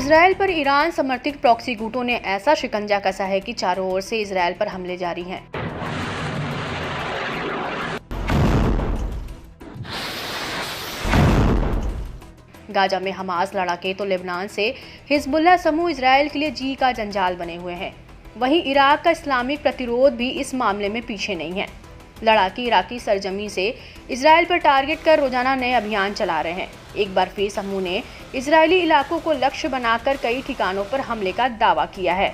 Israel पर Iran समर्थित proxy गुटों ने ऐसा शिकंजा कसा है कि चारों ओर से इजरायल पर हमले जारी हैं। गाजा में हमास लड़ाके तो लेबनान से हिजबुल्लाह समूह इजरायल के लिए जी का जंजाल बने हुए हैं। वहीं इराक का इस्लामिक प्रतिरोध भी इस मामले में पीछे नहीं है। लड़ाके इराकी सरजमी से इजरायल पर टारगेट कर रोजाना नए अभियान चला रहे हैं। एक बार फिर समूह ने इजरायली इलाकों को लक्ष्य बनाकर कई ठिकानों पर हमले का दावा किया है।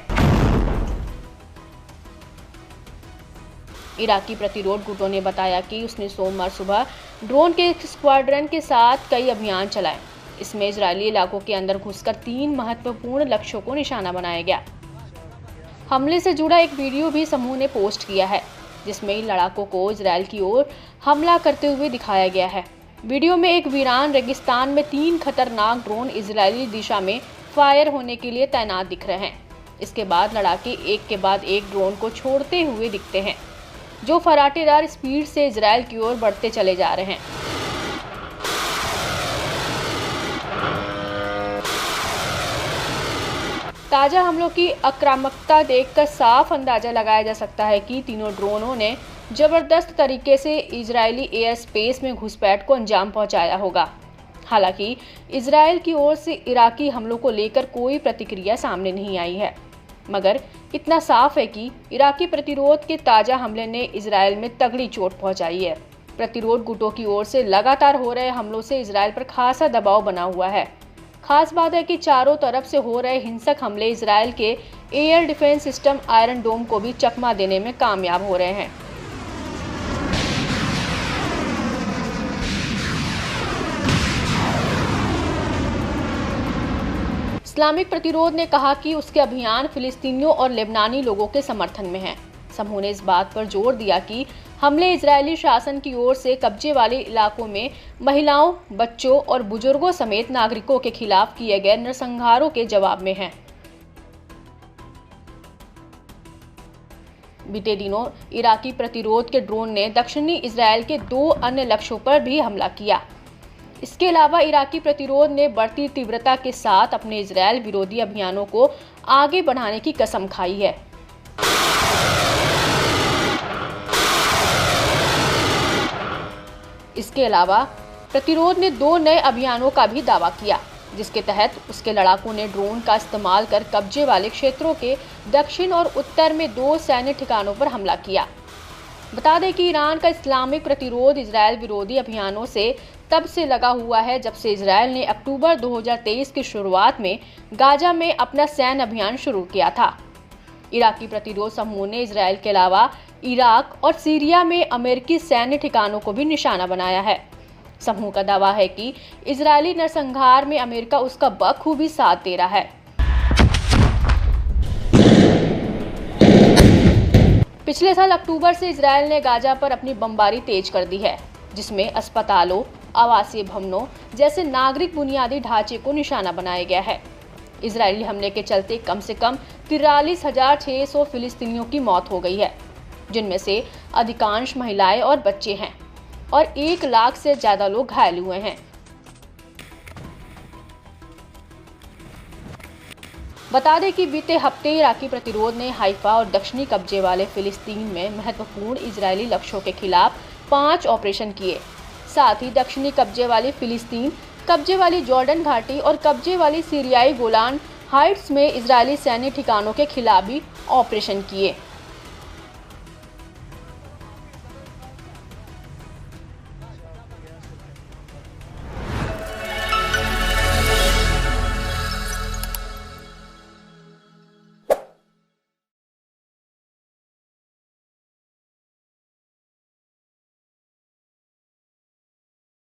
इराकी प्रतिरोध गुटों ने बताया कि उसने सोमवार सुबह ड्रोन के एक स्क्वाड्रन के साथ कई अभियान चलाए। इसमें इजरायली इलाकों के अंदर घुसकर 3 महत्वपूर्ण लक्ष्यों को निशाना बनाया गया। हमले से जुड़ा एक वीडियो भी समूह ने पोस्ट किया है, जिसमें लड़ाकों को इजरायल की ओर हमला करते हुए दिखाया गया है। वीडियो में एक वीरान रेगिस्तान में 3 खतरनाक ड्रोन इजरायली दिशा में फायर होने के लिए तैनात दिख रहे हैं। इसके बाद लड़ाके एक के बाद एक ड्रोन को छोड़ते हुए दिखते हैं, जो फराटेदार स्पीड से इजरायल की ओर बढ़ते चले जा रहे हैं। ताजा हमलों की आक्रामकता देखकर साफ अंदाजा लगाया जा सकता है कि तीनों ड्रोनों ने जबरदस्त तरीके से इजरायली एयर स्पेस में घुसपैठ को अंजाम पहुंचाया होगा। हालांकि इजरायल की ओर से इराकी हमलों को लेकर कोई प्रतिक्रिया सामने नहीं आई है, मगर इतना साफ है कि इराकी प्रतिरोध के ताजा हमले ने इजरायल में तगड़ी चोट पहुंचाई है। प्रतिरोध गुटों की ओर से लगातार हो रहे हमलों से इजरायल पर खासा दबाव बना हुआ है। खास बात है कि चारों तरफ से हो रहे हिंसक हमले इजरायल के एयर डिफेंस सिस्टम आयरन डोम को भी चकमा देने में कामयाब हो रहे हैं। इस्लामिक प्रतिरोध ने कहा कि उसके अभियान फिलिस्तीनियों और लेबनानी लोगों के समर्थन में हैं। समूह ने इस बात पर जोर दिया कि हमले इजरायली शासन की ओर से कब्जे वाले इलाकों में महिलाओं, बच्चों और बुजुर्गों समेत नागरिकों के खिलाफ किए गए नरसंहारों के जवाब में हैं। बीते दिनों इराकी प्रतिरोध के ड्रोन ने दक्षिणी इजरायल के 2 अन्य लक्ष्यों पर भी हमला किया। इसके अलावा इराकी प्रतिरोध ने बढ़ती तीव्रता के साथ अपने इजरायल विरोधी अभियानों को आगे बढ़ाने की कसम खाई है। इसके अलावा प्रतिरोध ने 2 नए अभियानों का भी दावा किया, जिसके तहत उसके लड़ाकों ने ड्रोन का इस्तेमाल कर कब्जे वाले क्षेत्रों के दक्षिण और उत्तर में 2 सैन्य ठिकानों पर हमला किया। बता दें कि ईरान का इस्लामिक प्रतिरोध इजरायल विरोधी अभियानों से तब से लगा हुआ है जब से इजरायल ने अक्टूबर 2023 की शुरुआत में गाजा में अपना सैन्य अभियान शुरू किया था। इराकी प्रतिरोध समूह ने इजरायल के अलावा इराक और सीरिया में अमेरिकी सैन्य ठिकानों को भी निशाना बनाया है। समूह का दावा है कि इजरायली नरसंहार में अमेरिका उसका बखूबी साथ दे रहा है। पिछले साल अक्टूबर से इजरायल ने गाजा पर अपनी बमबारी तेज कर दी है, जिसमें अस्पतालों, आवासीय भवनों जैसे नागरिक बुनियादी ढांचे को निशाना बनाया गया है। इजरायली हमले के चलते कम से कम 43,600 फिलिस्तीनियों की मौत हो गई है, जिनमें से अधिकांश महिलाएं और बच्चे हैं और 1 लाख से ज्यादा लोग घायल हुए हैं। बता दें कि बीते हफ्ते इराकी प्रतिरोध ने हाइफा और दक्षिणी कब्जे वाले फिलिस्तीन में महत्वपूर्ण इजरायली लक्ष्यों के खिलाफ 5 ऑपरेशन किए। साथ ही दक्षिणी कब्जे वाली फिलिस्तीन, कब्जे वाली जॉर्डन घाटी और कब्जे वाली सीरियाई गोलान हाइट्स में इजरायली सैन्य ठिकानों के खिलाफ भी ऑपरेशन किए।